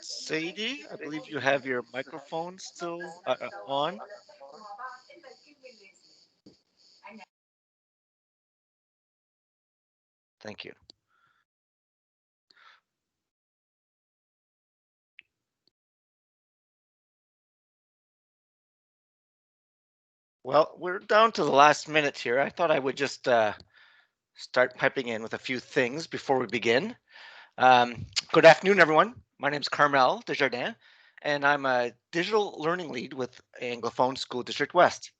Sadie, I believe you have your microphone still on. Thank you. Well, we're down to the last minute here. I thought I would just start piping in with a few things before we begin. Good afternoon, everyone. My name is Carmel Desjardins, and I'm a digital learning lead with Anglophone School District West.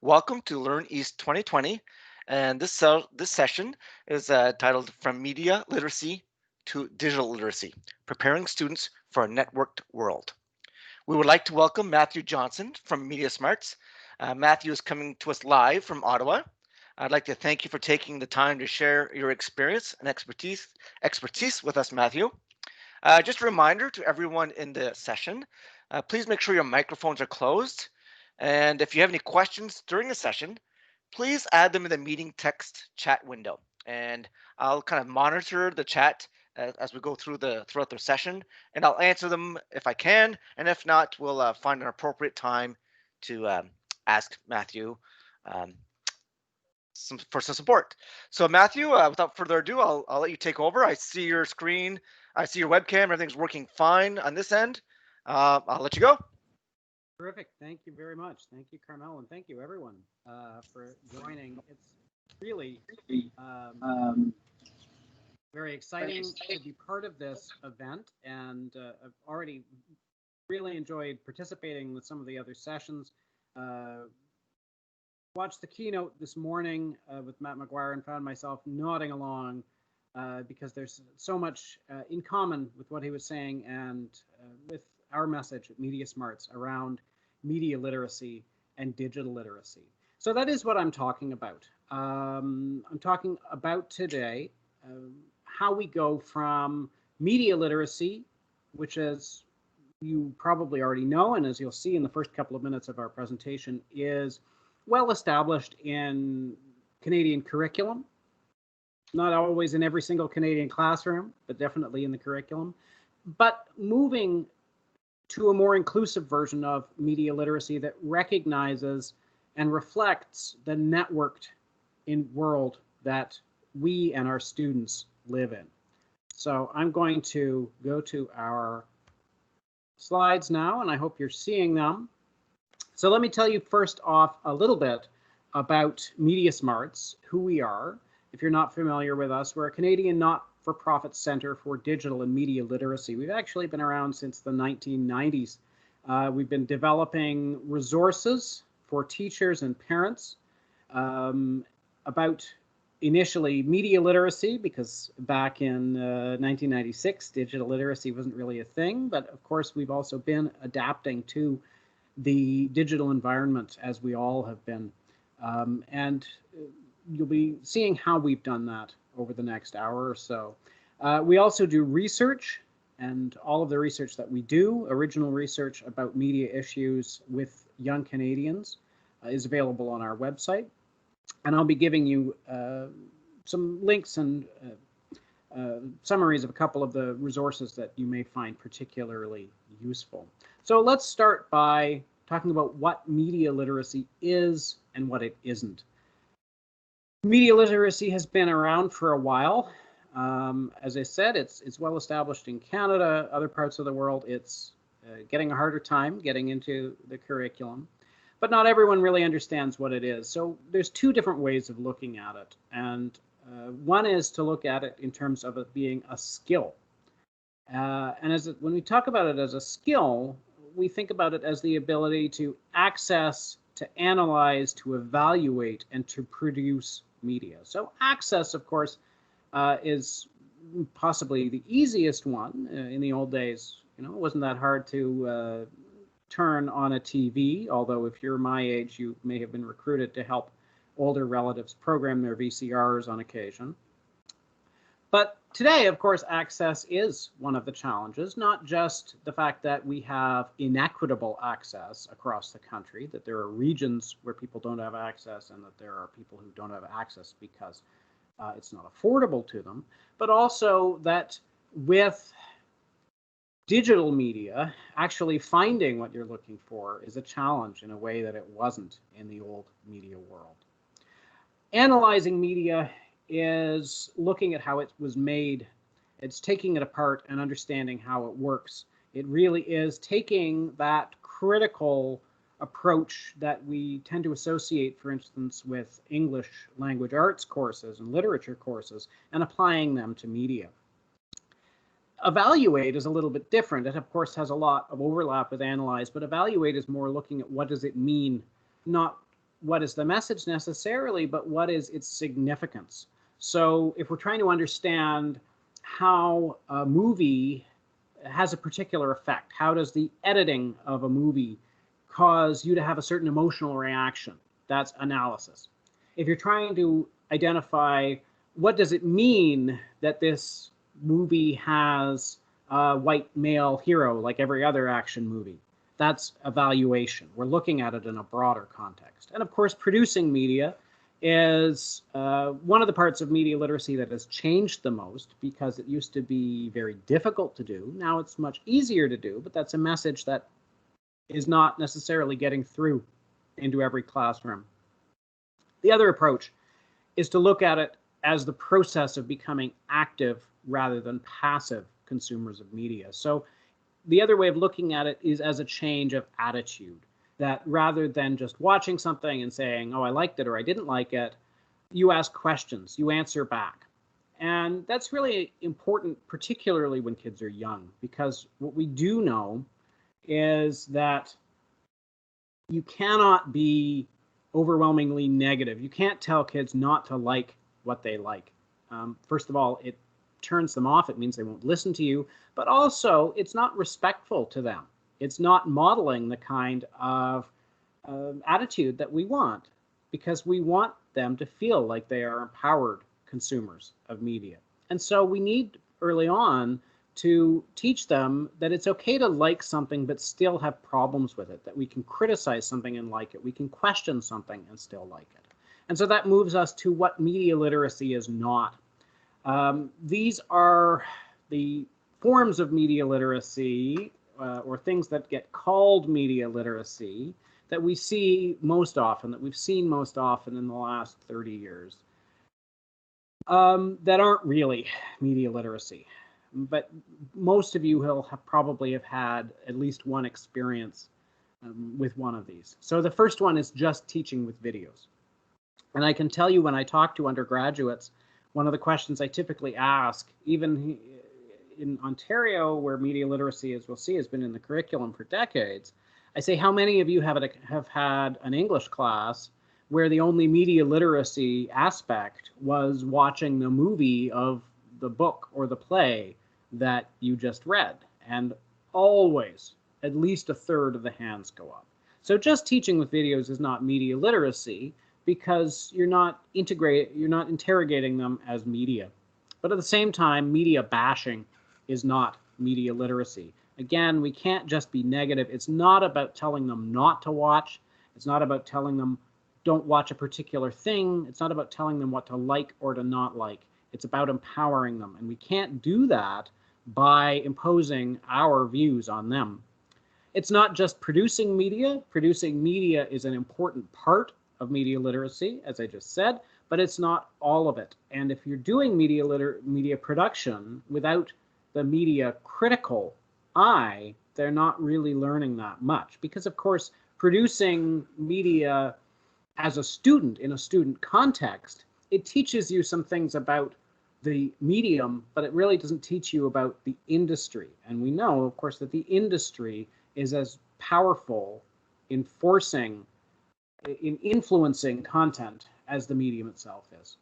Welcome to LearnEast 2020, and this session is titled From Media Literacy to Digital Literacy, Preparing Students for a Networked World. We would like to welcome Matthew Johnson from MediaSmarts. Matthew is coming to us live from Ottawa. I'd like to thank you for taking the time to share your experience and expertise with us, Matthew. Just a reminder to everyone in the session, please make sure your microphones are closed. And if you have any questions during the session, please add them in the meeting text chat window. And I'll kind of monitor the chat as we go throughout the session, and I'll answer them if I can, and if not, we'll find an appropriate time to ask Matthew for some support. So Matthew, without further ado, I'll let you take over. I see your screen, I see your webcam, everything's working fine on this end. I'll let you go. Terrific. Thank you very much. Thank you, Carmel, and thank you everyone for joining. It's really very exciting to be part of this event, and I've already really enjoyed participating with some of the other sessions. Watched the keynote this morning with Matt McGuire and found myself nodding along because there's so much in common with what he was saying and with our message at MediaSmarts around media literacy and digital literacy. So that is what I'm talking about. I'm talking about today how we go from media literacy, which, as you probably already know, and as you'll see in the first couple of minutes of our presentation, is well established in Canadian curriculum. Not always in every single Canadian classroom, but definitely in the curriculum. But moving to a more inclusive version of media literacy that recognizes and reflects the networked world that we and our students live in. So I'm going to go to our slides now, and I hope you're seeing them. So let me tell you first off a little bit about MediaSmarts, who we are. If you're not familiar with us, we're a Canadian not-for-profit center for digital and media literacy. We've actually been around since the 1990s. We've been developing resources for teachers and parents about initially media literacy, because back in 1996, digital literacy wasn't really a thing. But of course, we've also been adapting to the digital environment, as we all have been. And you'll be seeing how we've done that over the next hour or so. We also do research, and all of the research that we do, original research about media issues with young Canadians, is available on our website. And I'll be giving you some links and summaries of a couple of the resources that you may find particularly useful. So let's start by talking about what media literacy is and what it isn't. Media literacy has been around for a while. As I said, it's well established in Canada. Other parts of the world, it's getting a harder time getting into the curriculum. But not everyone really understands what it is. So there's two different ways of looking at it. And one is to look at it in terms of it being a skill. And when we talk about it as a skill, we think about it as the ability to access, to analyze, to evaluate, and to produce media. So access, of course, is possibly the easiest one. In the old days, it wasn't that hard to turn on a TV, although if you're my age, you may have been recruited to help older relatives program their VCRs on occasion. But today, of course, access is one of the challenges, not just the fact that we have inequitable access across the country, that there are regions where people don't have access and that there are people who don't have access because it's not affordable to them, but also that with digital media, actually finding what you're looking for is a challenge in a way that it wasn't in the old media world. Analyzing media is looking at how it was made. It's taking it apart and understanding how it works. It really is taking that critical approach that we tend to associate, for instance, with English language arts courses and literature courses, and applying them to media. Evaluate is a little bit different. It, of course, has a lot of overlap with analyze, but evaluate is more looking at what does it mean, not what is the message necessarily, but what is its significance. So if we're trying to understand how a movie has a particular effect, how does the editing of a movie cause you to have a certain emotional reaction? That's analysis. If you're trying to identify what does it mean that this movie has a white male hero like every other action movie, that's evaluation. We're looking at it in a broader context. And of course, producing media is one of the parts of media literacy that has changed the most, because it used to be very difficult to do. Now it's much easier to do, but that's a message that is not necessarily getting through into every classroom. The other approach is to look at it as the process of becoming active rather than passive consumers of media. So the other way of looking at it is as a change of attitude, that rather than just watching something and saying, oh, I liked it or I didn't like it, you ask questions, you answer back. And that's really important, particularly when kids are young, because what we do know is that you cannot be overwhelmingly negative. You can't tell kids not to like what they like. First of all, it turns them off. It means they won't listen to you, but also it's not respectful to them. It's not modeling the kind of attitude that we want, because we want them to feel like they are empowered consumers of media. And so we need early on to teach them that it's okay to like something but still have problems with it, that we can criticize something and like it, we can question something and still like it. And so that moves us to what media literacy is not. These are the forms of media literacy, or things that get called media literacy, that we see most often, that we've seen most often in the last 30 years, that aren't really media literacy. But most of you will probably have had at least one experience with one of these. So the first one is just teaching with videos. And I can tell you, when I talk to undergraduates, one of the questions I typically ask, even in Ontario, where media literacy, as we'll see, has been in the curriculum for decades, I say, how many of you have had an English class where the only media literacy aspect was watching the movie of the book or the play that you just read? And always, at least a third of the hands go up. So just teaching with videos is not media literacy, because you're not interrogating them as media. But at the same time, media bashing is not media literacy. Again, we can't just be negative. It's not about telling them not to watch. It's not about telling them don't watch a particular thing. It's not about telling them what to like or to not like. It's about empowering them. And we can't do that by imposing our views on them. It's not just producing media. Producing media is an important part of media literacy, as I just said, but it's not all of it. And if you're doing media production without the media critical eye, they're not really learning that much. Because, of course, producing media as a student in a student context, it teaches you some things about the medium, but it really doesn't teach you about the industry. And we know, of course, that the industry is as powerful in influencing content as the medium itself is.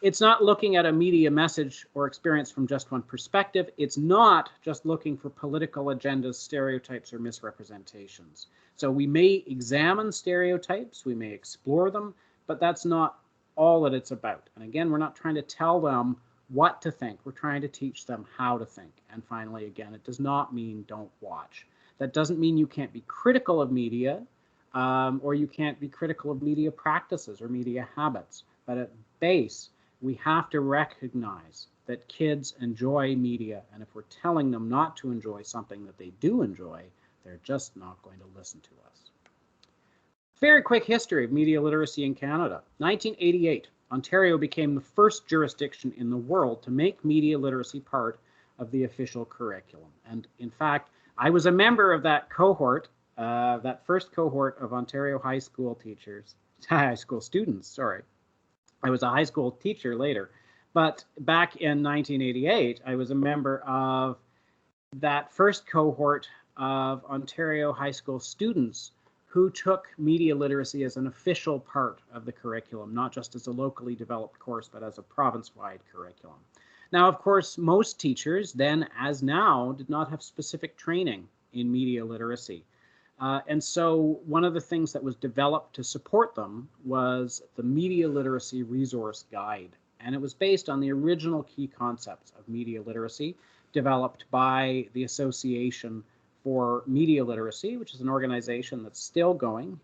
It's not looking at a media message or experience from just one perspective. It's not just looking for political agendas, stereotypes, or misrepresentations. So we may examine stereotypes, we may explore them, but that's not all that it's about. And again, we're not trying to tell them what to think. We're trying to teach them how to think. And finally, again, it does not mean don't watch. That doesn't mean you can't be critical of media, or you can't be critical of media practices or media habits. But at base, we have to recognize that kids enjoy media, and if we're telling them not to enjoy something that they do enjoy, they're just not going to listen to us. Very quick history of media literacy in Canada. 1988, Ontario became the first jurisdiction in the world to make media literacy part of the official curriculum. And in fact, I was a member of that cohort, that first cohort of Ontario high school students, sorry. I was a high school teacher later. But back in 1988, I was a member of that first cohort of Ontario high school students who took media literacy as an official part of the curriculum, not just as a locally developed course, but as a province-wide curriculum. Now, of course, most teachers, then as now, did not have specific training in media literacy. And so one of the things that was developed to support them was the Media Literacy Resource Guide. And it was based on the original key concepts of media literacy developed by the Association for Media Literacy, which is an organization that's still going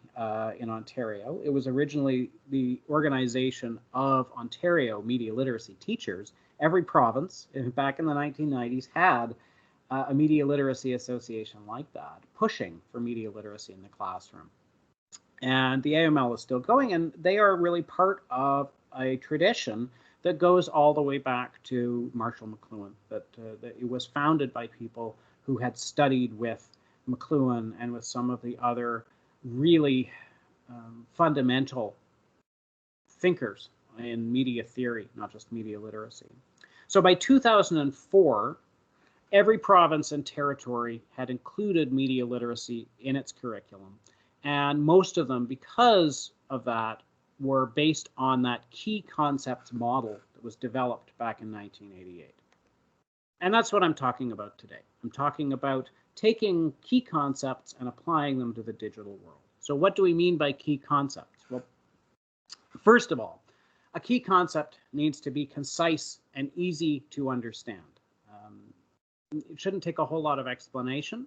in Ontario. It was originally the organization of Ontario media literacy teachers. Every province back in the 1990s had a media literacy association like that, pushing for media literacy in the classroom. And the AML is still going, and they are really part of a tradition that goes all the way back to Marshall McLuhan, that it was founded by people who had studied with McLuhan and with some of the other really fundamental thinkers in media theory, not just media literacy. So by 2004, every province and territory had included media literacy in its curriculum. And most of them, because of that, were based on that key concepts model that was developed back in 1988. And that's what I'm talking about today. I'm talking about taking key concepts and applying them to the digital world. So what do we mean by key concepts? Well, first of all, a key concept needs to be concise and easy to understand. It shouldn't take a whole lot of explanation.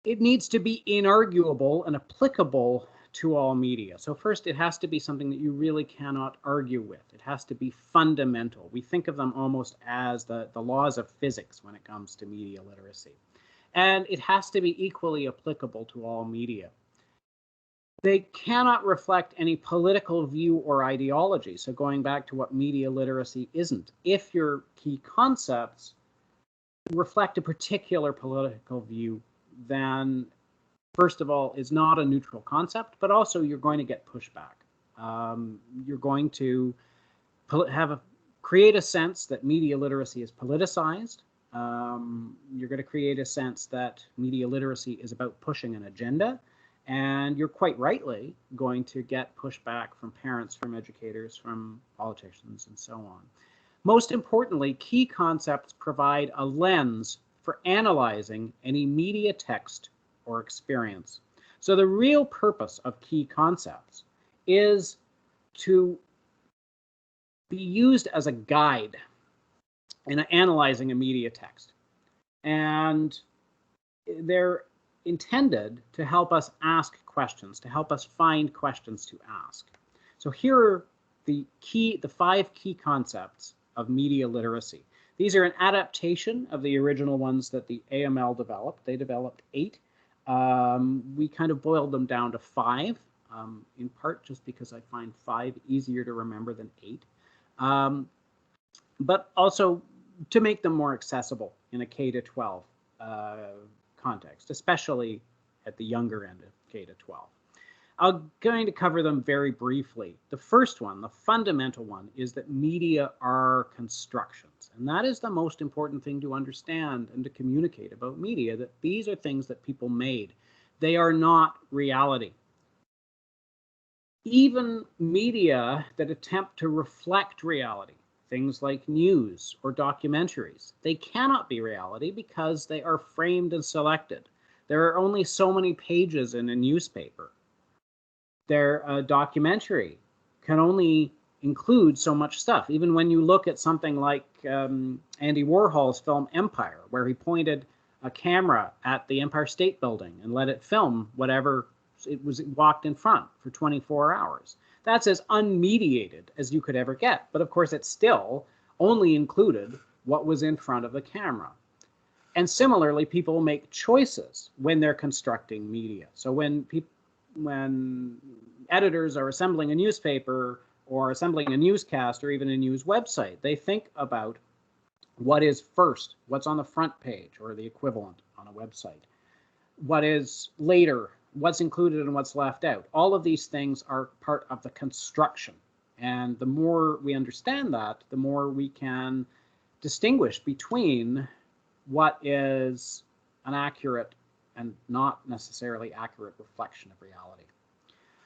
It needs to be inarguable and applicable to all media. So first, it has to be something that you really cannot argue with. It has to be fundamental. We think of them almost as the laws of physics when it comes to media literacy. And it has to be equally applicable to all media. They cannot reflect any political view or ideology. So going back to what media literacy isn't, if your key concepts reflect a particular political view, then first of all, is not a neutral concept, but also you're going to get pushback. You're going to create a sense that media literacy is politicized. You're going to create a sense that media literacy is about pushing an agenda. And you're quite rightly going to get pushback from parents, from educators, from politicians, and so on. Most importantly, key concepts provide a lens for analyzing any media text or experience. So the real purpose of key concepts is to be used as a guide in analyzing a media text. And they're intended to help us ask questions, to help us find questions to ask. So here are the 5 key concepts of media literacy. These are an adaptation of the original ones that the AML developed. They developed 8. We kind of boiled them down to 5, in part just because I find 5 easier to remember than 8, but also to make them more accessible in a K-12 context, especially at the younger end of K-12. I'm going to cover them very briefly. The first one, the fundamental one, is that media are constructions. And that is the most important thing to understand and to communicate about media, that these are things that people made. They are not reality. Even media that attempt to reflect reality, things like news or documentaries, they cannot be reality because they are framed and selected. There are only so many pages in a newspaper. Their documentary can only include so much stuff. Even when you look at something like Andy Warhol's film Empire, where he pointed a camera at the Empire State Building and let it film whatever it walked in front for 24 hours. That's as unmediated as you could ever get. But of course, it still only included what was in front of the camera. And similarly, people make choices when they're constructing media. So when editors are assembling a newspaper or assembling a newscast or even a news website, they think about what is first, what's on the front page or the equivalent on a website, what is later, what's included and what's left out. All of these things are part of the construction. And the more we understand that, the more we can distinguish between what is an accurate and not necessarily accurate reflection of reality.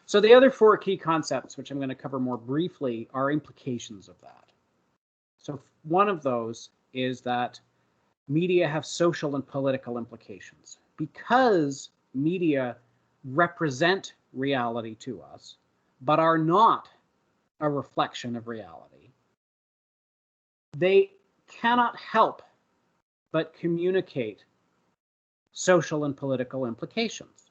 So the other four key concepts, which I'm going to cover more briefly, are implications of that. So one of those is that media have social and political implications. Because media represent reality to us, but are not a reflection of reality, they cannot help but communicate social and political implications,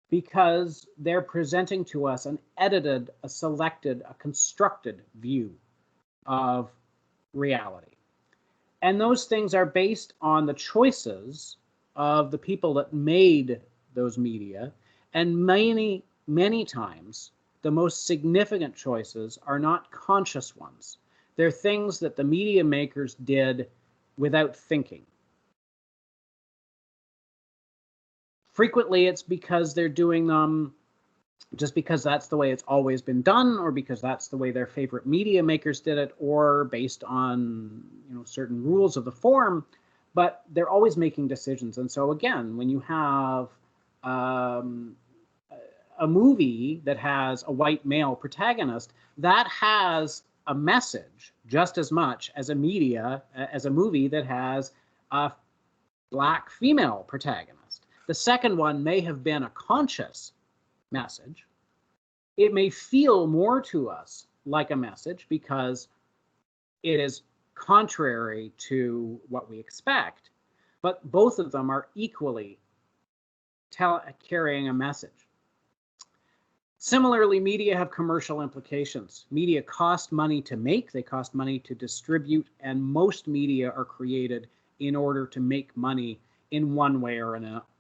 because they're presenting to us an edited, a selected, a constructed view of reality. And those things are based on the choices of the people that made those media. And many, many times, the most significant choices are not conscious ones. They're things that the media makers did without thinking. Frequently, it's because they're doing them just because that's the way it's always been done, or because that's the way their favorite media makers did it, or based on certain rules of the form. But they're always making decisions. And so again, when you have a movie that has a white male protagonist, that has a message just as much as a movie that has a black female protagonist. The second one may have been a conscious message. It may feel more to us like a message because it is contrary to what we expect, but both of them are equally carrying a message. Similarly, media have commercial implications. Media cost money to make, they cost money to distribute, and most media are created in order to make money in one way or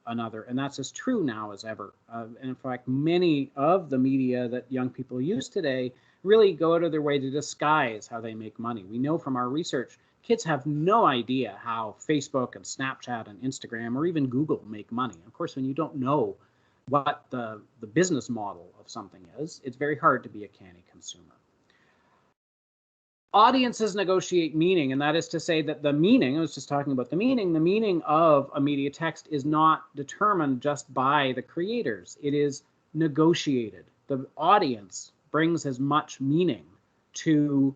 another. And that's as true now as ever. And in fact, many of the media that young people use today really go out of their way to disguise how they make money. We know from our research, kids have no idea how Facebook and Snapchat and Instagram or even Google make money. Of course, when you don't know what the business model of something is, it's very hard to be a canny consumer. Audiences negotiate meaning, and that is to say that the meaning, I was just talking about the meaning of a media text is not determined just by the creators. It is negotiated. The audience brings as much meaning to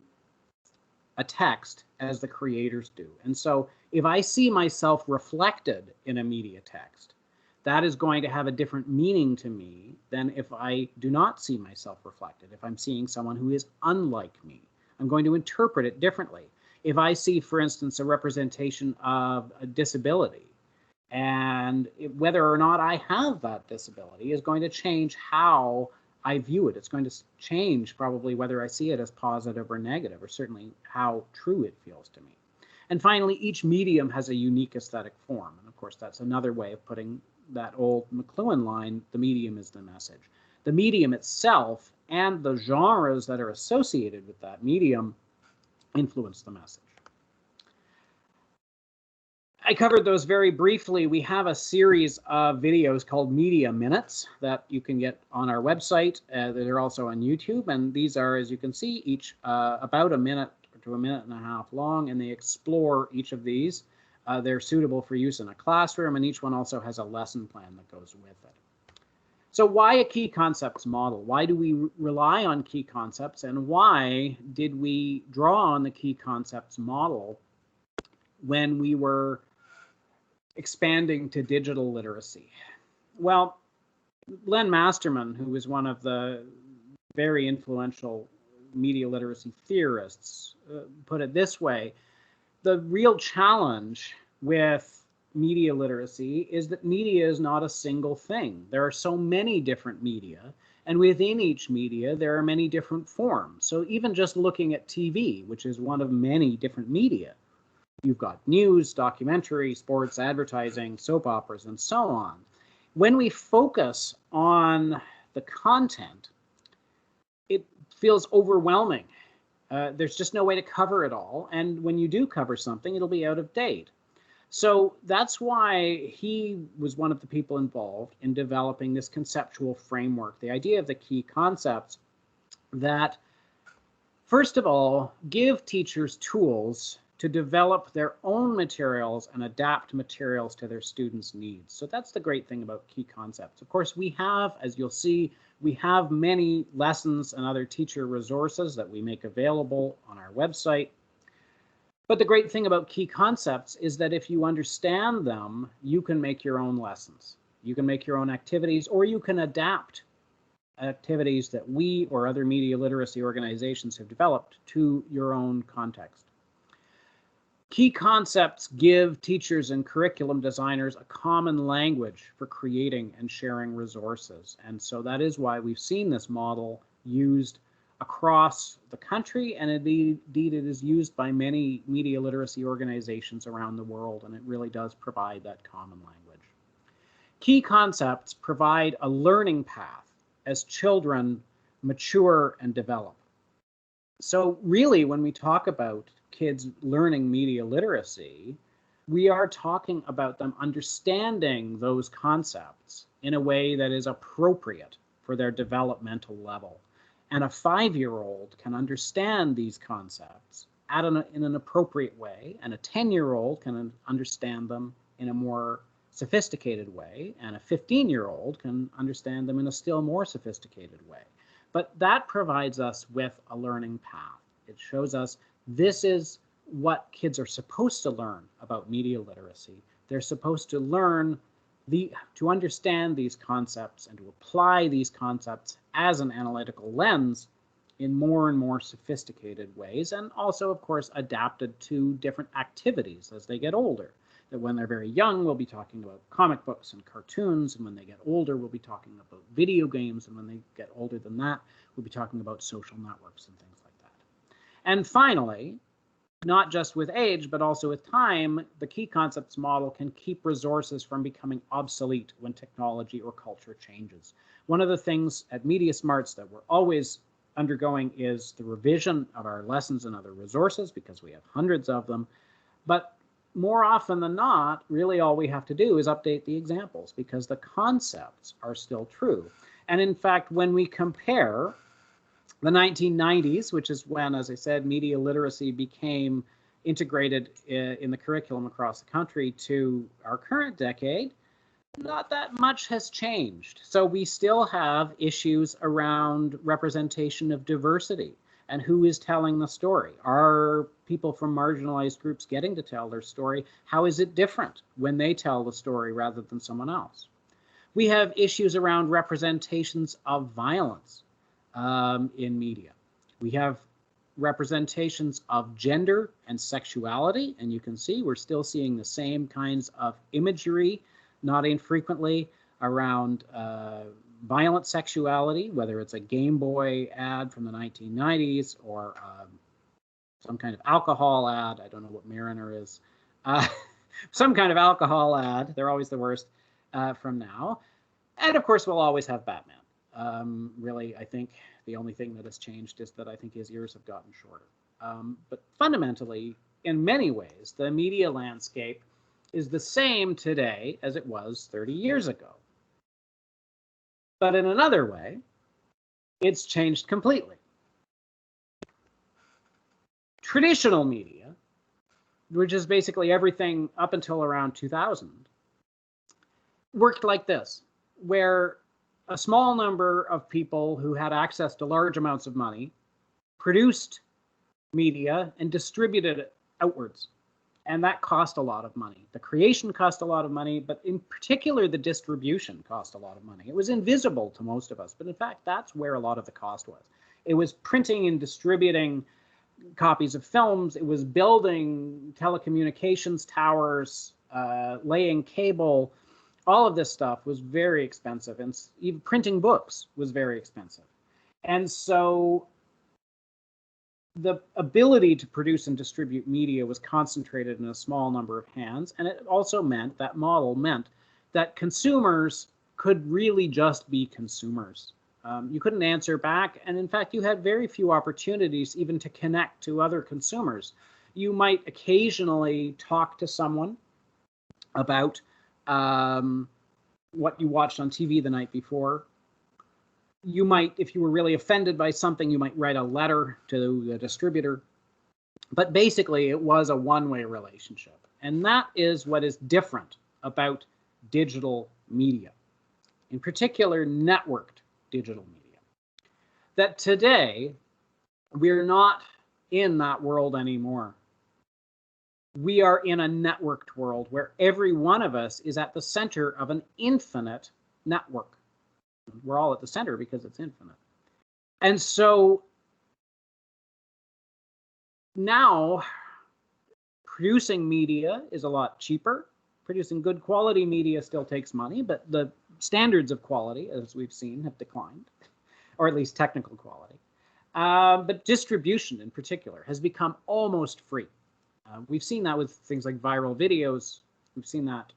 a text as the creators do. And so if I see myself reflected in a media text, that is going to have a different meaning to me than if I do not see myself reflected. If I'm seeing someone who is unlike me, I'm going to interpret it differently. If I see, for instance, a representation of a disability, and whether or not I have that disability is going to change how I view it. It's going to change probably whether I see it as positive or negative, or certainly how true it feels to me. And finally, each medium has a unique aesthetic form. And of course, that's another way of putting that old McLuhan line, the medium is the message. The medium itself and the genres that are associated with that medium influence the message. I covered those very briefly. We have a series of videos called Media Minutes that you can get on our website. They're also on YouTube, and these are, as you can see, each about a minute to a minute and a half long, and they explore each of these. They're suitable for use in a classroom, and each one also has a lesson plan that goes with it. So why a key concepts model? Why do we rely on key concepts, and why did we draw on the key concepts model when we were expanding to digital literacy? Well, Len Masterman, who was one of the very influential media literacy theorists put it this way. The real challenge with media literacy is that media is not a single thing. There are so many different media, and within each media, there are many different forms. So even just looking at TV, which is one of many different media, you've got news, documentary, sports, advertising, soap operas, and so on. When we focus on the content, it feels overwhelming. There's just no way to cover it all. And when you do cover something, it'll be out of date. So that's why he was one of the people involved in developing this conceptual framework, the idea of the key concepts that, first of all, give teachers tools to develop their own materials and adapt materials to their students' needs. So that's the great thing about key concepts. Of course, we have, as you'll see, we have many lessons and other teacher resources that we make available on our website. But the great thing about key concepts is that if you understand them, you can make your own lessons. You can make your own activities, or you can adapt activities that we or other media literacy organizations have developed to your own context. Key concepts give teachers and curriculum designers a common language for creating and sharing resources. And so that is why we've seen this model used across the country, and indeed it is used by many media literacy organizations around the world, and it really does provide that common language. Key concepts provide a learning path as children mature and develop. So really, when we talk about kids learning media literacy, we are talking about them understanding those concepts in a way that is appropriate for their developmental level. And a 5-year-old can understand these concepts in an appropriate way, and a 10-year-old can understand them in a more sophisticated way, and a 15-year-old can understand them in a still more sophisticated way. But that provides us with a learning path. It shows us this is what kids are supposed to learn about media literacy. They're supposed to learn to understand these concepts and to apply these concepts as an analytical lens in more and more sophisticated ways, and also, of course, adapted to different activities as they get older. That when they're very young, we'll be talking about comic books and cartoons, and when they get older, we'll be talking about video games, and when they get older than that, we'll be talking about social networks and things like that. And finally, not just with age, but also with time, the key concepts model can keep resources from becoming obsolete when technology or culture changes. One of the things at MediaSmarts that we're always undergoing is the revision of our lessons and other resources, because we have hundreds of them. But more often than not, really all we have to do is update the examples, because the concepts are still true. And in fact, when we compare the 1990s, which is when, as I said, media literacy became integrated in the curriculum across the country, to our current decade, not that much has changed. So we still have issues around representation of diversity and who is telling the story. Are people from marginalized groups getting to tell their story? How is it different when they tell the story rather than someone else? We have issues around representations of violence in media. We have representations of gender and sexuality, and you can see we're still seeing the same kinds of imagery, not infrequently, around violent sexuality, whether it's a Game Boy ad from the 1990s or some kind of alcohol ad. I don't know what Mariner is. Some kind of alcohol ad. They're always the worst from now. And of course, we'll always have Batman. Really, I think the only thing that has changed is that I think his ears have gotten shorter. But fundamentally, in many ways, the media landscape is the same today as it was 30 years ago. But in another way, it's changed completely. Traditional media, which is basically everything up until around 2000, worked like this, where a small number of people who had access to large amounts of money produced media and distributed it outwards. And that cost a lot of money. The creation cost a lot of money, but in particular, the distribution cost a lot of money. It was invisible to most of us, but in fact, that's where a lot of the cost was. It was printing and distributing copies of films. It was building telecommunications towers, laying cable. All of this stuff was very expensive, and even printing books was very expensive. And so the ability to produce and distribute media was concentrated in a small number of hands, and it also meant, that model meant, that consumers could really just be consumers. You couldn't answer back, and in fact, you had very few opportunities even to connect to other consumers. You might occasionally talk to someone about what you watched on TV the night before. You might, if you were really offended by something, you might write a letter to the distributor. But basically, it was a one-way relationship. And that is what is different about digital media, in particular, networked digital media. That today, we're not in that world anymore. We are in a networked world where every one of us is at the center of an infinite network. We're all at the center because it's infinite. And so now producing media is a lot cheaper. Producing good quality media still takes money, but the standards of quality, as we've seen, have declined, or at least technical quality. But distribution in particular has become almost free. We've seen that with things like viral videos. We've seen that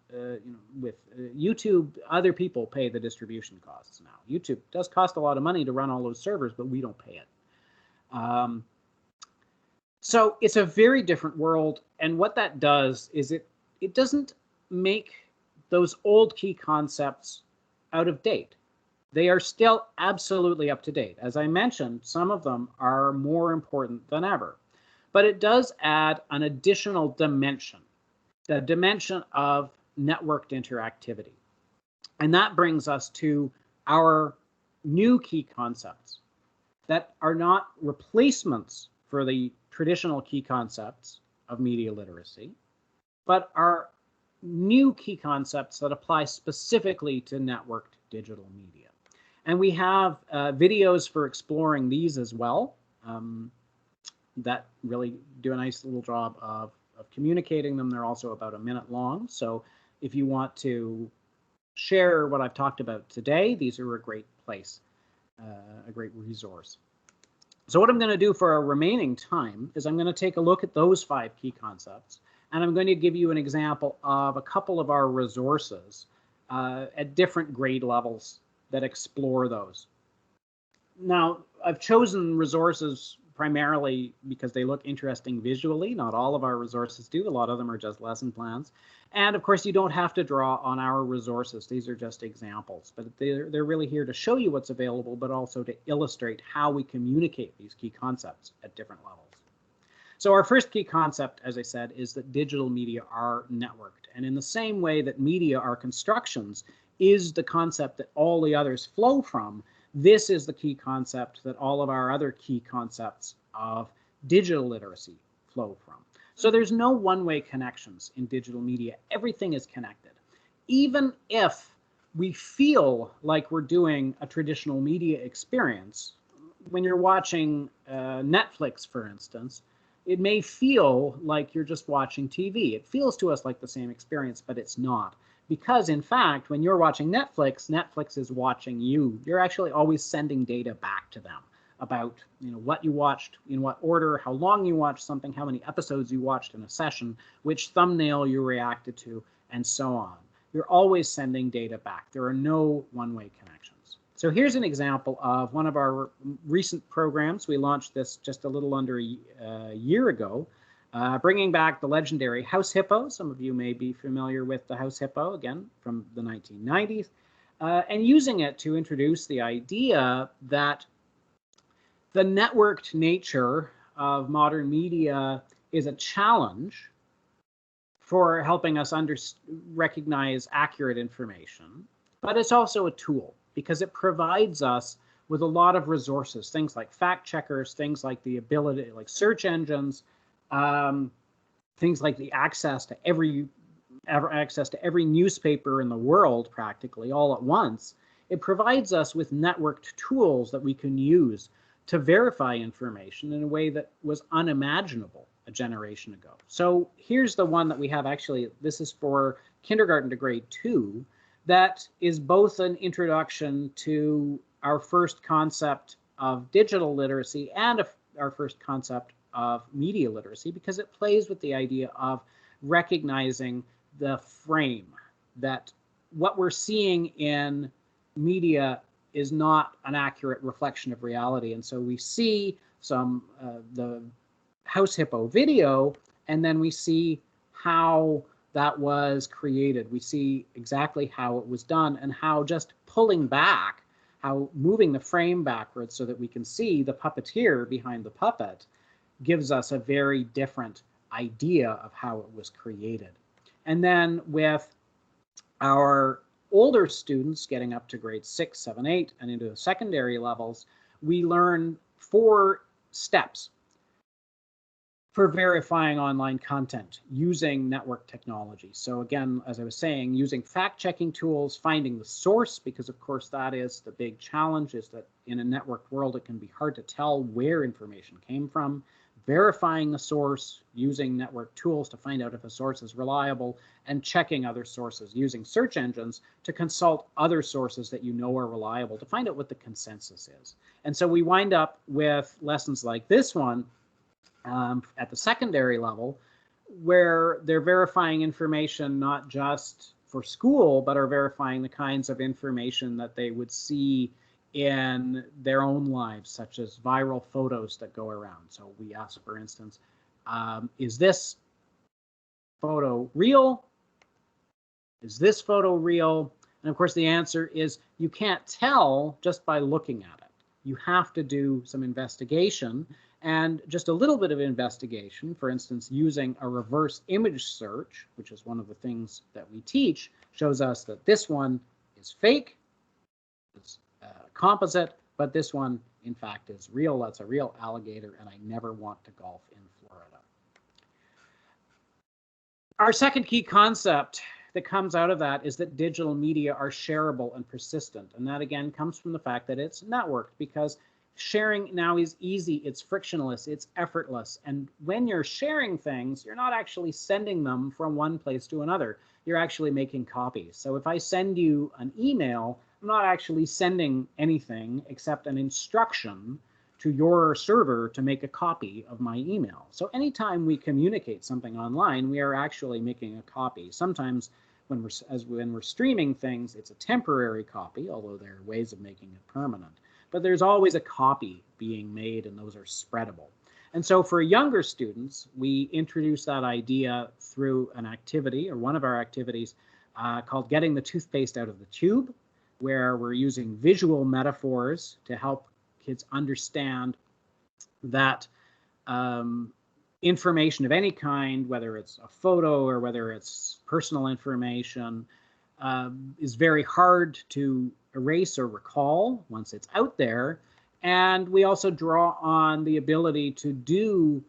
with YouTube. Other people pay the distribution costs now. YouTube does cost a lot of money to run all those servers, but we don't pay it. So it's a very different world. And what that does is it doesn't make those old key concepts out of date. They are still absolutely up to date. As I mentioned, some of them are more important than ever. But it does add an additional dimension, the dimension of networked interactivity. And that brings us to our new key concepts that are not replacements for the traditional key concepts of media literacy, but are new key concepts that apply specifically to networked digital media. And we have videos for exploring these as well that really do a nice little job of communicating them. They're also about a minute long. So if you want to share what I've talked about today, these are a great place, a great resource. So what I'm going to do for our remaining time is I'm going to take a look at those 5 key concepts, and I'm going to give you an example of a couple of our resources at different grade levels that explore those. Now, I've chosen resources primarily because they look interesting visually. Not all of our resources do. A lot of them are just lesson plans. And of course, you don't have to draw on our resources. These are just examples, but they're really here to show you what's available, but also to illustrate how we communicate these key concepts at different levels. So our first key concept, as I said, is that digital media are networked. And in the same way that media are constructions is the concept that all the others flow from, this is the key concept that all of our other key concepts of digital literacy flow from. So there's no one-way connections in digital media. Everything is connected. Even if we feel like we're doing a traditional media experience, when you're watching Netflix, for instance, it may feel like you're just watching TV. It feels to us like the same experience, but it's not. Because in fact, when you're watching Netflix, Netflix is watching you. You're actually always sending data back to them about what you watched, in what order, how long you watched something, how many episodes you watched in a session, which thumbnail you reacted to, and so on. You're always sending data back. There are no one-way connections. So here's an example of one of our recent programs. We launched this just a little under a year ago, bringing back the legendary House Hippo. Some of you may be familiar with the House Hippo, again, from the 1990s, and using it to introduce the idea that the networked nature of modern media is a challenge for helping us recognize accurate information, but it's also a tool because it provides us with a lot of resources, things like fact checkers, things like the ability, like search engines, things like the access to every newspaper in the world practically all at once. It provides us with networked tools that we can use to verify information in a way that was unimaginable a generation ago. So here's the one that we have. Actually, this is for kindergarten to grade 2. That is both an introduction to our first concept of digital literacy and our first concept of media literacy, because it plays with the idea of recognizing the frame, that what we're seeing in media is not an accurate reflection of reality. And so we see the House Hippo video, and then we see how that was created. We see exactly how it was done, and how just pulling back, how moving the frame backwards so that we can see the puppeteer behind the puppet gives us a very different idea of how it was created. And then with our older students getting up to grade 6, 7, 8, and into the secondary levels, we learn 4 steps for verifying online content using network technology. So again, as I was saying, using fact-checking tools, finding the source, because of course that is the big challenge, is that in a networked world it can be hard to tell where information came from, verifying the source using network tools to find out if a source is reliable, and checking other sources using search engines to consult other sources that you know are reliable to find out what the consensus is. And so we wind up with lessons like this one at the secondary level, where they're verifying information not just for school, but are verifying the kinds of information that they would see in their own lives, such as viral photos that go around. So we ask, for instance, is this photo real? Is this photo real? And of course, the answer is you can't tell just by looking at it. You have to do some investigation, and just a little bit of investigation, for instance, using a reverse image search, which is one of the things that we teach, shows us that this one is fake, it's composite, but this one, in fact, is real. That's a real alligator, and I never want to golf in Florida. Our second key concept that comes out of that is that digital media are shareable and persistent. And that, again, comes from the fact that it's networked, because sharing now is easy, it's frictionless, it's effortless. And when you're sharing things, you're not actually sending them from one place to another. You're actually making copies. So if I send you an email, I'm not actually sending anything except an instruction to your server to make a copy of my email. So anytime we communicate something online, we are actually making a copy. Sometimes when we're streaming things, it's a temporary copy, although there are ways of making it permanent. But there's always a copy being made, and those are spreadable. And so for younger students, we introduce that idea through an activity, or one of our activities, called Getting the Toothpaste Out of the Tube, where we're using visual metaphors to help kids understand that information of any kind, whether it's a photo or whether it's personal information, is very hard to erase or recall once it's out there. And we also draw on the ability to do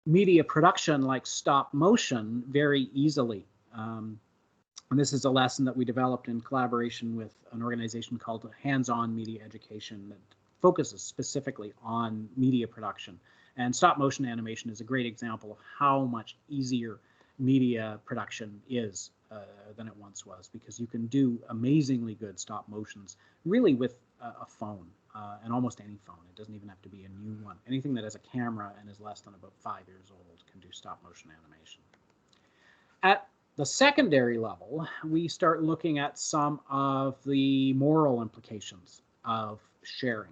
media production like stop motion very easily. And this is a lesson that we developed in collaboration with an organization called Hands-On Media Education that focuses specifically on media production. And stop motion animation is a great example of how much easier media production is than it once was, because you can do amazingly good stop motions really with a phone, and almost any phone. It doesn't even have to be a new one. Anything that has a camera and is less than about 5 years old can do stop motion animation. At the secondary level, we start looking at some of the moral implications of sharing,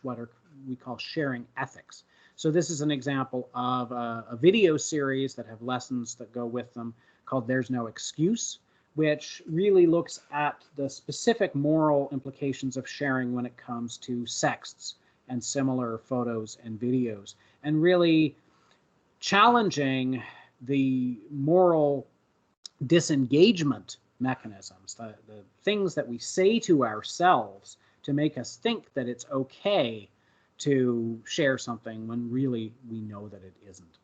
what we call sharing ethics. So this is an example of a video series that have lessons that go with them called There's No Excuse, which really looks at the specific moral implications of sharing when it comes to sexts and similar photos and videos, and really challenging the moral disengagement mechanisms, the things that we say to ourselves to make us think that it's okay to share something when really we know that it isn't.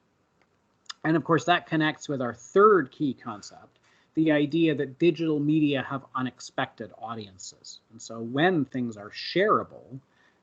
And of course, that connects with our third key concept, the idea that digital media have unexpected audiences. And so when things are shareable,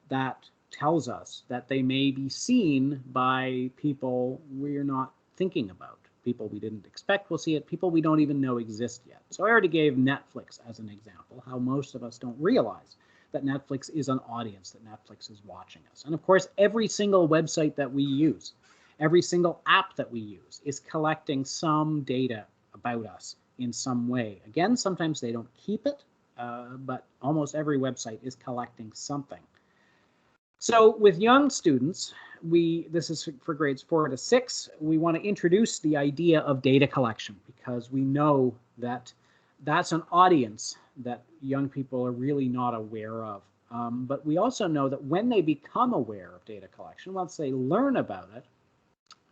that tells us that they may be seen by people we're not thinking about. People we didn't expect will see it, people we don't even know exist yet. So I already gave Netflix as an example, how most of us don't realize that Netflix is an audience, that Netflix is watching us. And of course, every single website that we use, every single app that we use is collecting some data about us in some way. Again, sometimes they don't keep it, but almost every website is collecting something. So with young students, this is for grades 4 to 6, we want to introduce the idea of data collection, because we know that that's an audience that young people are really not aware of. But we also know that when they become aware of data collection, once they learn about it,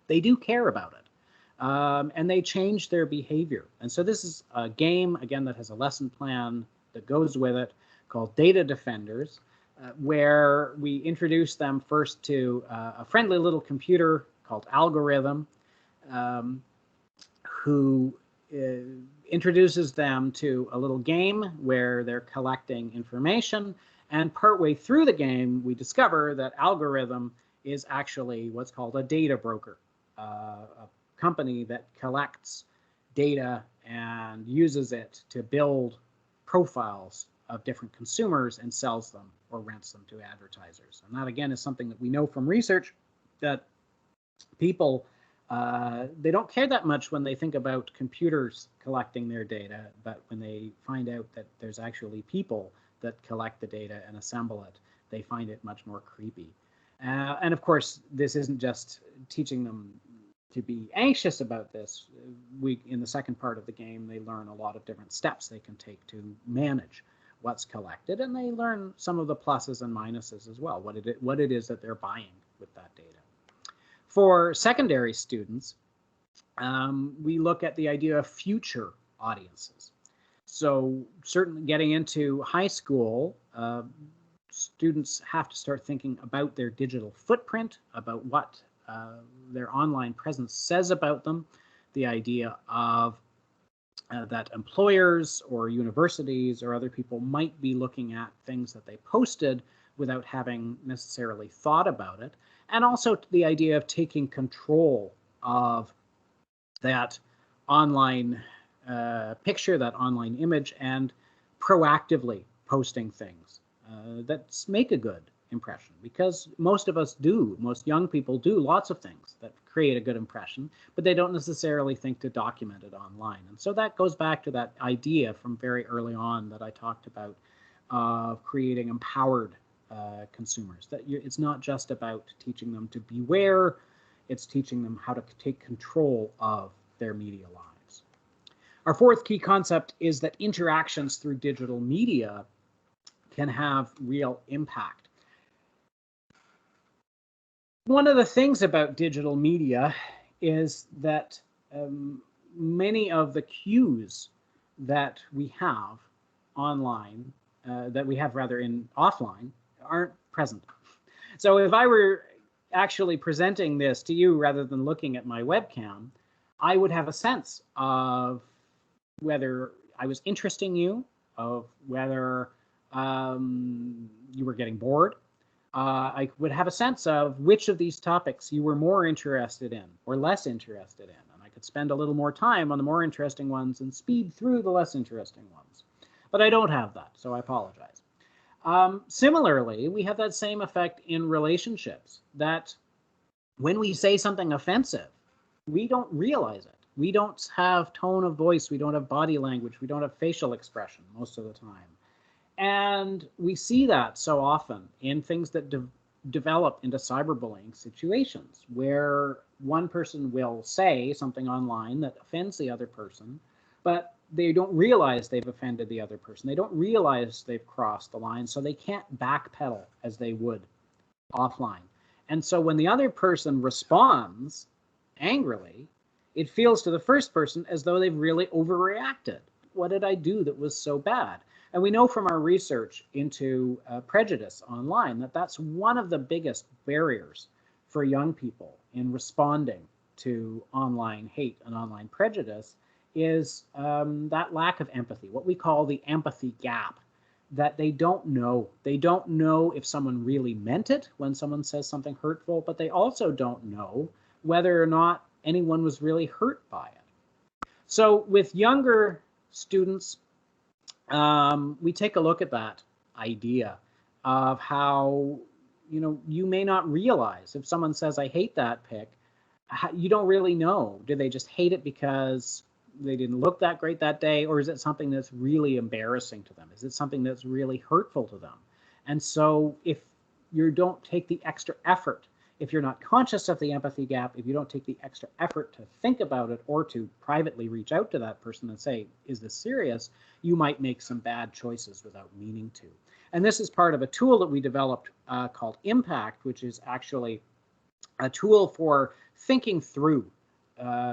they do care about it. And they change their behavior. And so this is a game, again, that has a lesson plan that goes with it called Data Defenders, where we introduce them first to a friendly little computer called Algorithm, who introduces them to a little game where they're collecting information. And partway through the game, we discover that Algorithm is actually what's called a data broker, a company that collects data and uses it to build profiles of different consumers and sells them or rents them to advertisers. And that, again, is something that we know from research, that people, they don't care that much when they think about computers collecting their data, but when they find out that there's actually people that collect the data and assemble it, they find it much more creepy. And of course, this isn't just teaching them to be anxious about this. In the second part of the game, they learn a lot of different steps they can take to manage what's collected, and they learn some of the pluses and minuses as well, what it is that they're buying with that data. For secondary students, we look at the idea of future audiences. So certainly getting into high school, students have to start thinking about their digital footprint, about what their online presence says about them, the idea of that employers or universities or other people might be looking at things that they posted without having necessarily thought about it, and also the idea of taking control of that online picture, that online image, and proactively posting things that make a good impression, because most of us do, most young people do lots of things that create a good impression, but they don't necessarily think to document it online. And so that goes back to that idea from very early on that I talked about of creating empowered consumers, that it's not just about teaching them to beware, it's teaching them how to take control of their media lives. Our fourth key concept is that interactions through digital media can have real impact. One of the things about digital media is that many of the cues that we have online, that we have rather in offline, aren't present. So if I were actually presenting this to you rather than looking at my webcam, I would have a sense of whether I was interesting you, of whether you were getting bored. I would have a sense of which of these topics you were more interested in or less interested in. And I could spend a little more time on the more interesting ones and speed through the less interesting ones. But I don't have that, so I apologize. Similarly, we have that same effect in relationships, that when we say something offensive, we don't realize it. We don't have tone of voice, we don't have body language, we don't have facial expression most of the time. And we see that so often in things that develop into cyberbullying situations, where one person will say something online that offends the other person, but they don't realize they've offended the other person. They don't realize they've crossed the line, so they can't backpedal as they would offline. And so when the other person responds angrily, it feels to the first person as though they've really overreacted. What did I do that was so bad? And we know from our research into prejudice online that that's one of the biggest barriers for young people in responding to online hate and online prejudice, is that lack of empathy, what we call the empathy gap. that they don't know. They don't know if someone really meant it when someone says something hurtful, but they also don't know whether or not anyone was really hurt by it. So with younger students, we take a look at that idea of how, you may not realize if someone says, I hate that pic, you don't really know. Do they just hate it because they didn't look that great that day, or is it something that's really embarrassing to them? Is it something that's really hurtful to them? And so if you don't take the extra effort, if you're not conscious of the empathy gap, if you don't take the extra effort to think about it or to privately reach out to that person and say, is this serious? You might make some bad choices without meaning to. And this is part of a tool that we developed called Impact, which is actually a tool for thinking through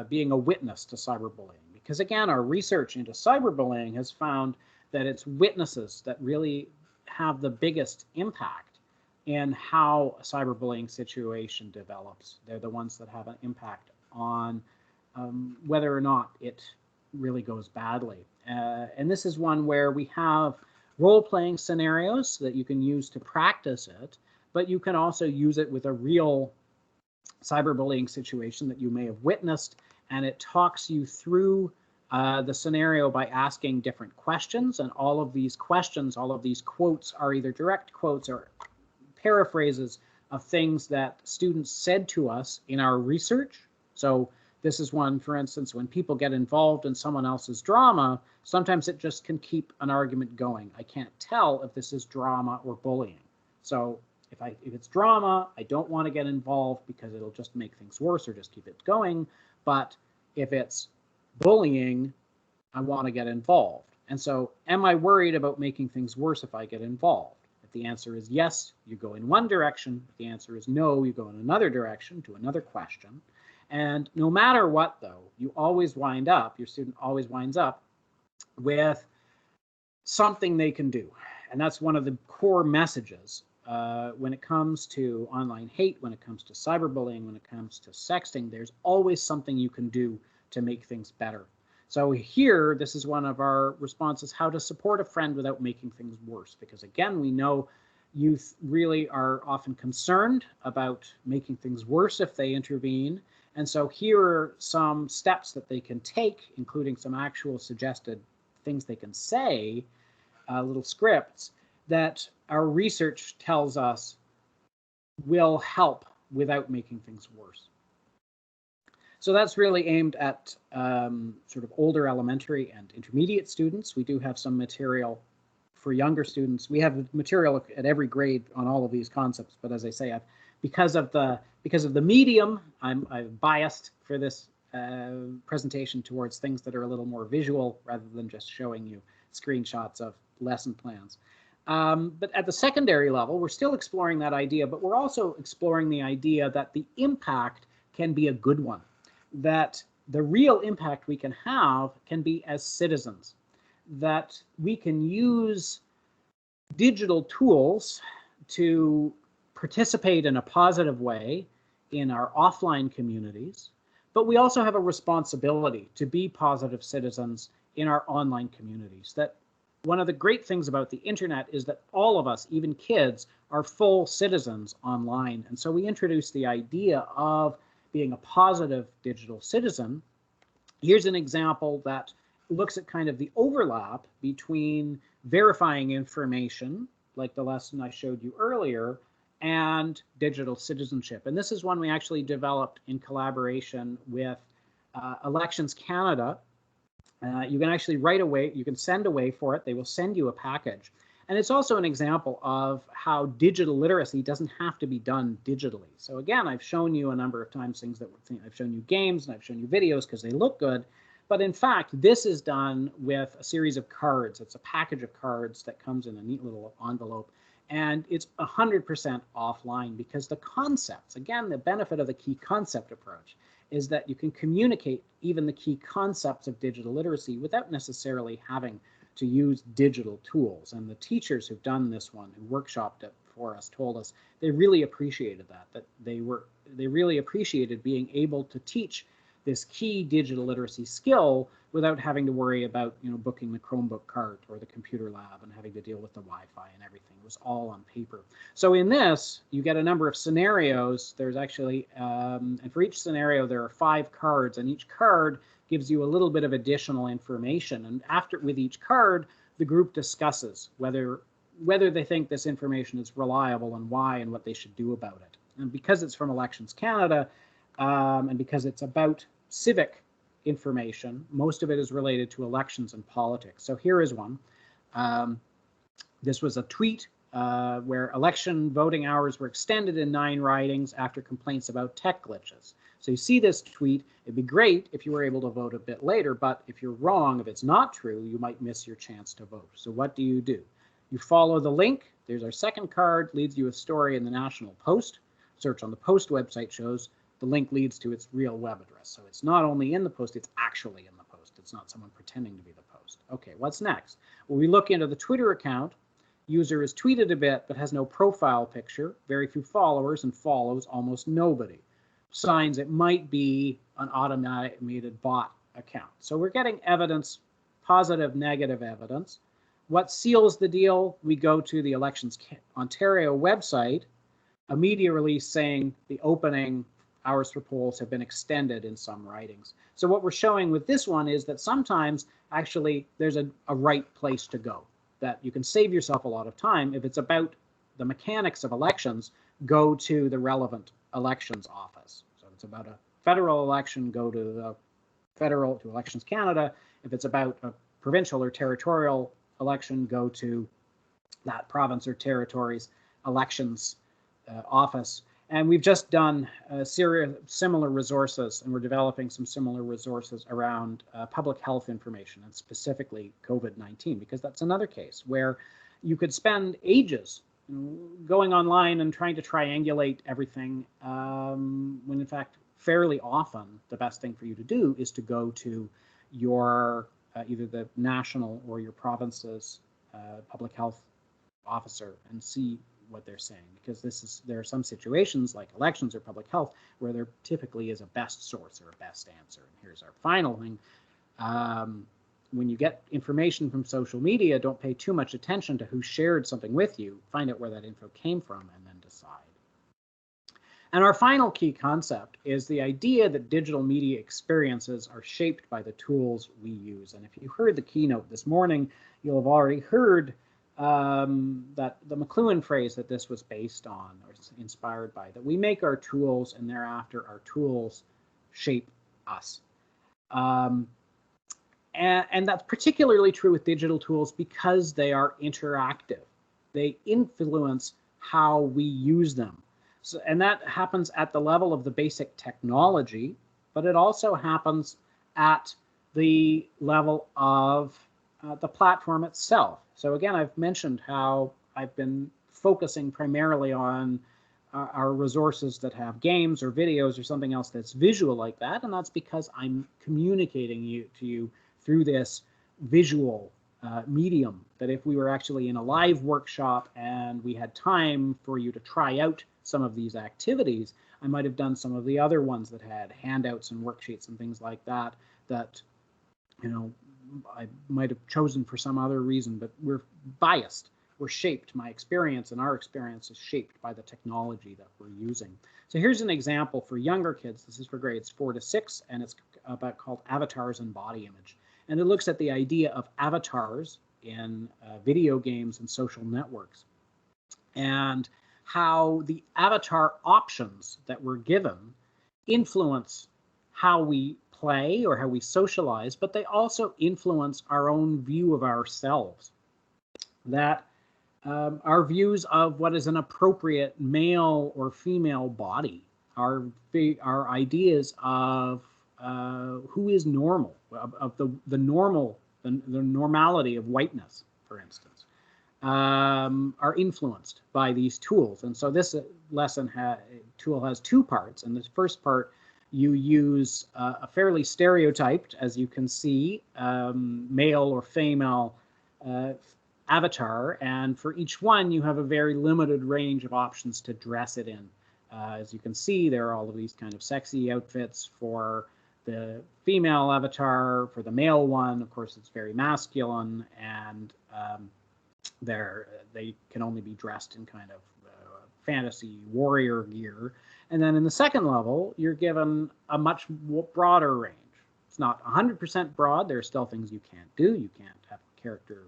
being a witness to cyberbullying. Because again, our research into cyberbullying has found that it's witnesses that really have the biggest impact in how a cyberbullying situation develops. They're the ones that have an impact on whether or not it really goes badly. And this is one where we have role-playing scenarios that you can use to practice it, but you can also use it with a real cyberbullying situation that you may have witnessed, and it talks you through the scenario by asking different questions, and all of these questions, all of these quotes are either direct quotes or paraphrases of things that students said to us in our research. So this is one, for instance, when people get involved in someone else's drama, sometimes it just can keep an argument going. I can't tell if this is drama or bullying. So if it's drama, I don't want to get involved because it'll just make things worse or just keep it going. But if it's bullying, I want to get involved. And so am I worried about making things worse if I get involved? If the answer is yes, you go in one direction. If the answer is no, you go in another direction to another question. And no matter what, though, you always wind up, your student always winds up with something they can do. And that's one of the core messages when it comes to online hate, when it comes to cyberbullying, when it comes to sexting. There's always something you can do to make things better. So here, this is one of our responses, how to support a friend without making things worse. Because again, we know youth really are often concerned about making things worse if they intervene. And so here are some steps that they can take, including some actual suggested things they can say, little scripts, that our research tells us will help without making things worse. So that's really aimed at sort of older elementary and intermediate students. We do have some material for younger students. We have material at every grade on all of these concepts, but as I say, because of the medium, I'm biased for this presentation towards things that are a little more visual rather than just showing you screenshots of lesson plans. But at the secondary level, we're still exploring that idea, but we're also exploring the idea that the impact can be a good one, that the real impact we can have can be as citizens, that we can use digital tools to participate in a positive way in our offline communities, but we also have a responsibility to be positive citizens in our online communities. That one of the great things about the internet is that all of us, even kids, are full citizens online. And so we introduced the idea of being a positive digital citizen. Here's an example that looks at kind of the overlap between verifying information, like the lesson I showed you earlier, and digital citizenship. And this is one we actually developed in collaboration with Elections Canada. You can actually you can send away for it. They will send you a package. And it's also an example of how digital literacy doesn't have to be done digitally. So again, I've shown you a number of times things that I've shown you games and I've shown you videos because they look good. But in fact, this is done with a series of cards. It's a package of cards that comes in a neat little envelope. And it's 100% offline because the concepts, again, the benefit of the key concept approach is that you can communicate even the key concepts of digital literacy without necessarily having to use digital tools. And the teachers who've done this one, who workshopped it for us, told us they really appreciated that they really appreciated being able to teach this key digital literacy skill without having to worry about, booking the Chromebook cart or the computer lab and having to deal with the Wi-Fi and everything. It was all on paper. So in this, you get a number of scenarios. There's actually, and for each scenario, there are 5 cards, and each card gives you a little bit of additional information. And with each card, the group discusses whether they think this information is reliable and why and what they should do about it. And because it's from Elections Canada, and because it's about civic information, most of it is related to elections and politics. So here is one. This was a tweet where election voting hours were extended in 9 ridings after complaints about tech glitches. So you see this tweet. It'd be great if you were able to vote a bit later, but if you're wrong, if it's not true, you might miss your chance to vote. So what do? You follow the link. There's our second card, leads you a story in the National Post. Search on the Post website shows the link leads to its real web address. So it's not only in the Post, it's actually in the Post. It's not someone pretending to be the Post. Okay, what's next? Well, we look into the Twitter account. User has tweeted a bit, but has no profile picture, very few followers, and follows almost nobody. Signs it might be an automated bot account. So we're getting evidence, positive, negative evidence. What seals the deal? We go to the Elections Ontario website, a media release saying the opening hours for polls have been extended in some ridings. So what we're showing with this one is that sometimes actually there's a right place to go, that you can save yourself a lot of time. If it's about the mechanics of elections, go to the relevant elections office. So if it's about a federal election, go to Elections Canada. If it's about a provincial or territorial election, go to that province or territory's elections office. And we've just done similar resources, and we're developing some similar resources around public health information, and specifically COVID-19, because that's another case where you could spend ages going online and trying to triangulate everything, when in fact, fairly often, the best thing for you to do is to go to your either the national or your province's public health officer and see what they're saying, because there are some situations like elections or public health where there typically is a best source or a best answer. And here's our final thing. When you get information from social media, don't pay too much attention to who shared something with you. Find out where that info came from and then decide. And our final key concept is the idea that digital media experiences are shaped by the tools we use. And if you heard the keynote this morning, you'll have already heard that the McLuhan phrase that this was based on or inspired by, that we make our tools and thereafter our tools shape us. And that's particularly true with digital tools because they are interactive. They influence how we use them. So, and that happens at the level of the basic technology, but it also happens at the level of the platform itself. So again, I've mentioned how I've been focusing primarily on our resources that have games or videos or something else that's visual like that, and that's because I'm communicating to you through this visual medium, that if we were actually in a live workshop and we had time for you to try out some of these activities, I might have done some of the other ones that had handouts and worksheets and things like that, that, I might have chosen for some other reason, but we're biased. We're shaped. My experience and our experience is shaped by the technology that we're using. So here's an example for younger kids. This is for grades 4 to 6, and it's called Avatars and Body Image. And it looks at the idea of avatars in video games and social networks, and how the avatar options that we're given influence how we play or how we socialize, but they also influence our own view of ourselves. That our views of what is an appropriate male or female body, our ideas of who is normal, of the normality of whiteness, for instance, are influenced by these tools. And so this tool has 2 parts. And the first part, you use a fairly stereotyped, as you can see, male or female avatar, and for each one you have a very limited range of options to dress it in. As you can see, there are all of these kind of sexy outfits for the female avatar. For the male one, of course, it's very masculine, and they can only be dressed in kind of fantasy warrior gear. And then in the second level, you're given a much broader range. It's not 100% broad. There are still things you can't do. You can't have a character,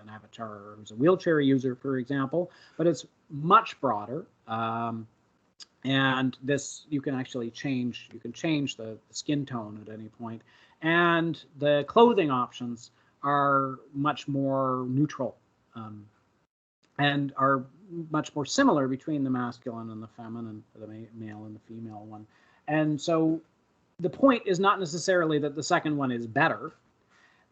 an avatar who's a wheelchair user, for example, but it's much broader. And this, you can actually change, you can change the skin tone at any point. And the clothing options are much more neutral, and are much more similar between the masculine and the feminine, the male and the female one. And so the point is not necessarily that the second one is better,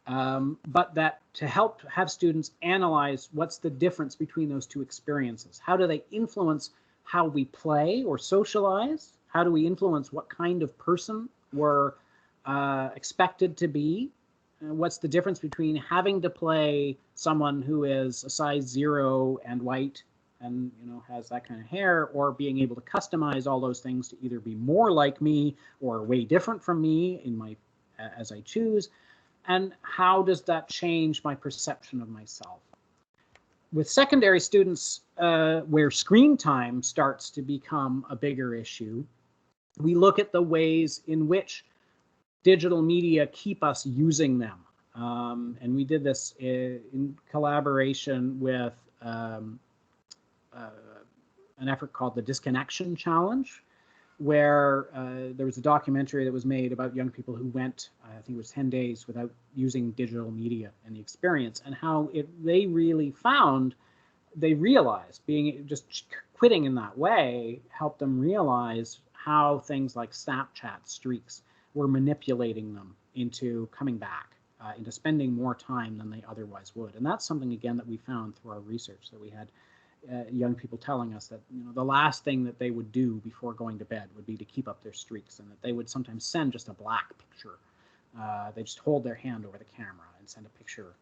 but that to help have students analyze what's the difference between those two experiences. How do they influence how we play or socialize? How do we influence what kind of person we're expected to be? What's the difference between having to play someone who is a size 0 and white and has that kind of hair, or being able to customize all those things to either be more like me or way different from me in my as I choose? And how does that change my perception of myself? With secondary students, where screen time starts to become a bigger issue, we look at the ways in which digital media keep us using them. And we did this in collaboration with an effort called the Disconnection Challenge, where there was a documentary that was made about young people who went, I think it was 10 days without using digital media in the experience, and how they really found, they realized being just quitting in that way helped them realize how things like Snapchat streaks were manipulating them into coming back, into spending more time than they otherwise would. And that's something, again, that we found through our research, that we had young people telling us that the last thing that they would do before going to bed would be to keep up their streaks, and that they would sometimes send just a black picture. They just hold their hand over the camera and send a picture,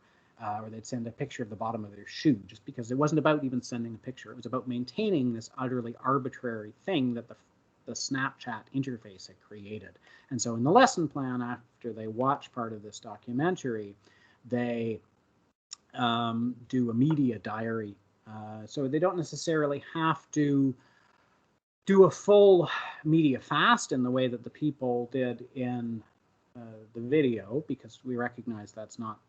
or they'd send a picture of the bottom of their shoe, just because it wasn't about even sending a picture. It was about maintaining this utterly arbitrary thing that the Snapchat interface had created. And so in the lesson plan, after they watch part of this documentary, they do a media diary. So they don't necessarily have to do a full media fast in the way that the people did in the video, because we recognize that's not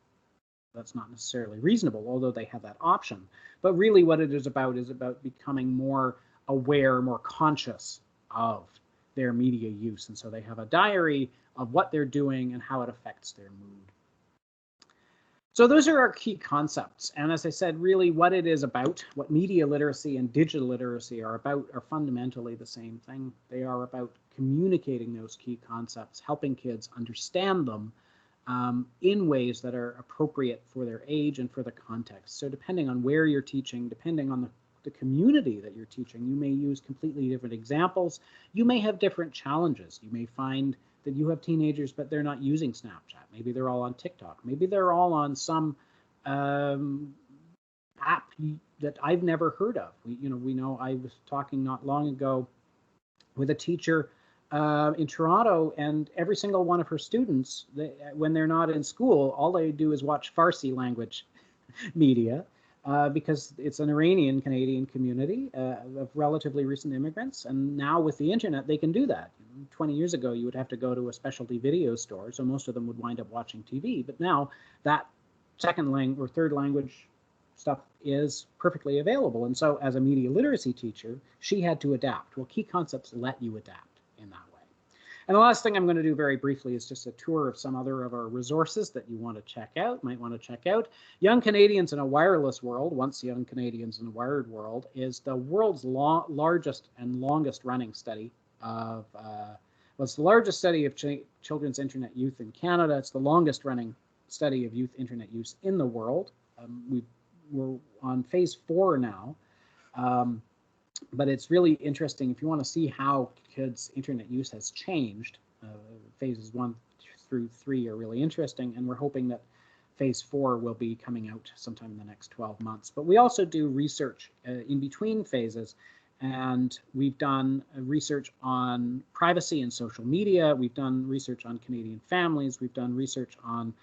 necessarily reasonable, although they have that option. But really what it is about becoming more aware, more conscious of their media use. And so they have a diary of what they're doing and how it affects their mood. So those are our key concepts. And as I said, really what it is about, what media literacy and digital literacy are about, are fundamentally the same thing. They are about communicating those key concepts, helping kids understand them in ways that are appropriate for their age and for the context. So depending on where you're teaching, depending on the community that you're teaching, you may use completely different examples. You may have different challenges. You may find that you have teenagers, but they're not using Snapchat. Maybe they're all on TikTok. Maybe they're all on some app that I've never heard of. We know I was talking not long ago with a teacher in Toronto, and every single one of her students, when they're not in school, all they do is watch Farsi language media. Because it's an Iranian Canadian community of relatively recent immigrants, and now with the internet they can do that. 20 years ago you would have to go to a specialty video store, so most of them would wind up watching TV, but now that second language or third language stuff is perfectly available. And so as a media literacy teacher, she had to adapt. Well, key concepts let you adapt in that way. And the last thing I'm going to do very briefly is just a tour of some other of our resources that you want to check out, might want to check out. Young Canadians in a Wireless World, once Young Canadians in a Wired World, is the world's largest and longest running study of, it's the largest study of children's internet use in Canada. It's the longest running study of youth internet use in the world. We're on phase 4 now. But it's really interesting if you want to see how kids' internet use has changed. Phases 1 through 3 are really interesting, and we're hoping that phase 4 will be coming out sometime in the next 12 months. But we also do research in between phases And we've done research on privacy and social media. We've done research on Canadian families. We've done research on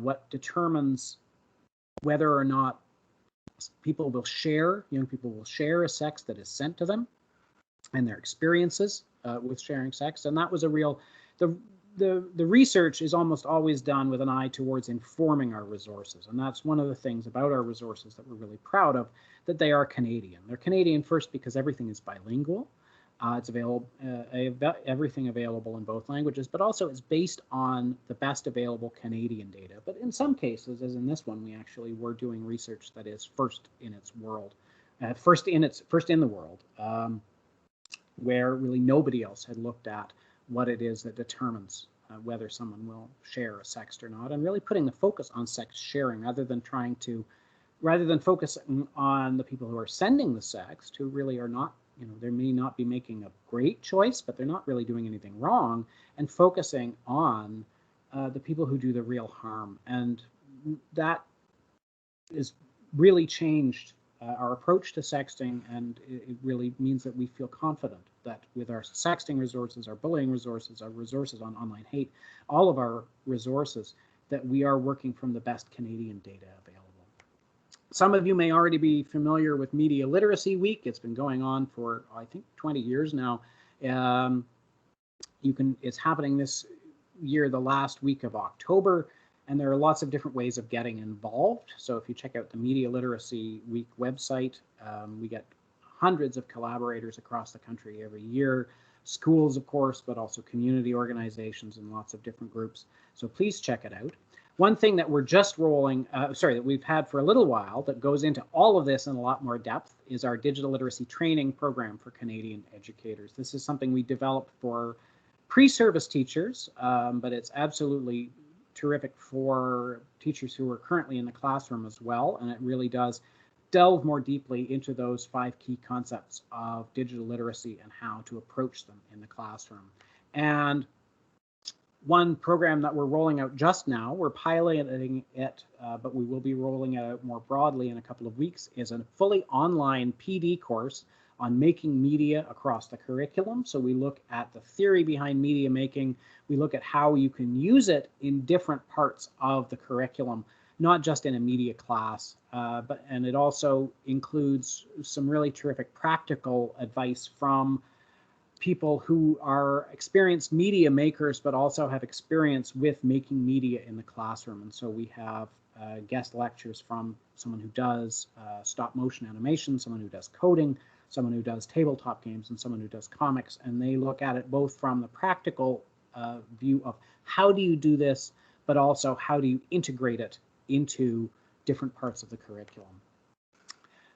what determines whether or not young people will share a sex that is sent to them, and their experiences with sharing sex. And that was a real, the research is almost always done with an eye towards informing our resources. And that's one of the things about our resources that we're really proud of, that they are Canadian. They're Canadian first because everything is bilingual. It's available, everything available in both languages, but also it's based on the best available Canadian data. But in some cases, as in this one, we actually were doing research that is first in its world, first in the world, where really nobody else had looked at what it is that determines whether someone will share a sext or not, and really putting the focus on sex sharing rather than focusing on the people who are sending the sext, who really are not, they may not be making a great choice, but they're not really doing anything wrong, and focusing on the people who do the real harm. And that is really changed our approach to sexting, and it really means that we feel confident that with our sexting resources, our bullying resources, our resources on online hate, all of our resources, that we are working from the best Canadian data available. Some of you may already be familiar with Media Literacy Week. It's been going on for, I think, 20 years now. It's happening this year, the last week of October. And there are lots of different ways of getting involved. So if you check out the Media Literacy Week website, we get hundreds of collaborators across the country every year. Schools, of course, but also community organizations and lots of different groups. So please check it out. One thing that we're just that we've had for a little while that goes into all of this in a lot more depth is our digital literacy training program for Canadian educators. This is something we developed for pre-service teachers, but it's absolutely terrific for teachers who are currently in the classroom as well, and it really does delve more deeply into those 5 key concepts of digital literacy and how to approach them in the classroom. And one program that we're rolling out just now, we're piloting it, but we will be rolling it out more broadly in a couple of weeks, is a fully online PD course on making media across the curriculum. So we look at the theory behind media making. We look at how you can use it in different parts of the curriculum, not just in a media class, and it also includes some really terrific practical advice from people who are experienced media makers, but also have experience with making media in the classroom. And so we have guest lectures from someone who does stop motion animation, someone who does coding, someone who does tabletop games, and someone who does comics. And they look at it both from the practical view of how do you do this, but also how do you integrate it into different parts of the curriculum.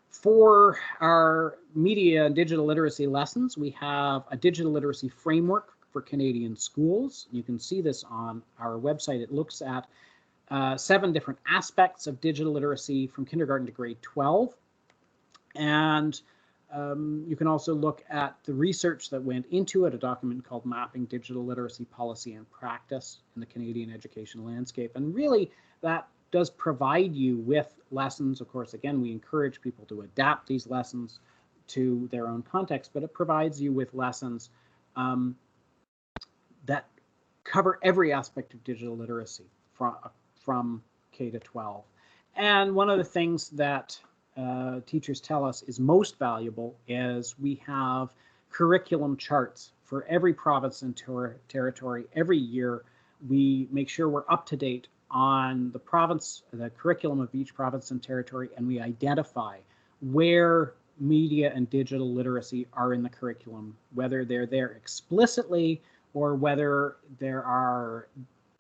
For our media and digital literacy lessons, we have a digital literacy framework for Canadian schools. You can see this on our website. It looks at 7 different aspects of digital literacy from kindergarten to grade 12. And you can also look at the research that went into it, a document called Mapping Digital Literacy Policy and Practice in the Canadian Education Landscape. And really, that does provide you with lessons. Of course, again, we encourage people to adapt these lessons to their own context, but it provides you with lessons that cover every aspect of digital literacy from K to 12. And one of the things that teachers tell us is most valuable is we have curriculum charts for every province and territory. Every year, we make sure we're up to date on the curriculum of each province and territory, and we identify where media and digital literacy are in the curriculum, whether they're there explicitly or whether there are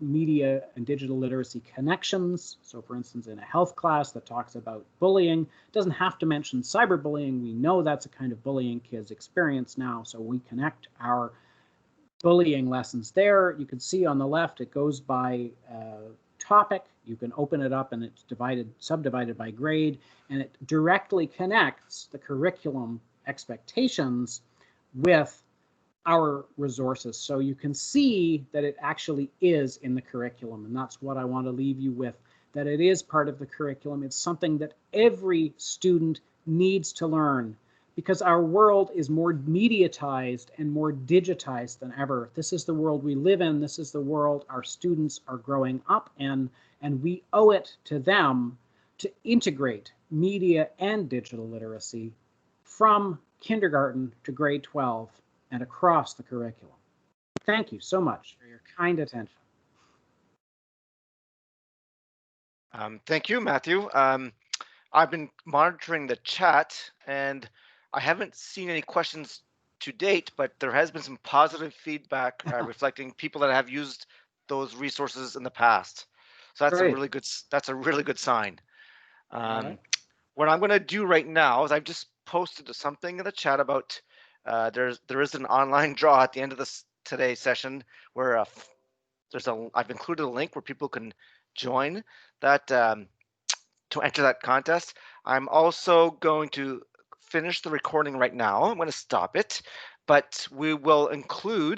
media and digital literacy connections. So for instance, in a health class that talks about bullying, doesn't have to mention cyberbullying. We know that's a kind of bullying kids experience now, so we connect our bullying lessons there. You can see on the left, it goes by topic. You can open it up and it's subdivided by grade, and it directly connects the curriculum expectations with our resources. So you can see that it actually is in the curriculum, and that's what I want to leave you with, that it is part of the curriculum. It's something that every student needs to learn because our world is more mediatized and more digitized than ever. This is the world we live in. This is the world our students are growing up in, and we owe it to them to integrate media and digital literacy from kindergarten to grade 12 and across the curriculum. Thank you so much for your kind attention. Thank you, Matthew. I've been monitoring the chat and I haven't seen any questions to date, but there has been some positive feedback reflecting people that have used those resources in the past. So that's Great. that's a really good sign. All right. What I'm going to do right now is I've just posted something in the chat about there is an online draw at the end of this today's session where I've included a link where people can join that to enter that contest. I'm also going to finish the recording right now. I'm going to stop it, but we will include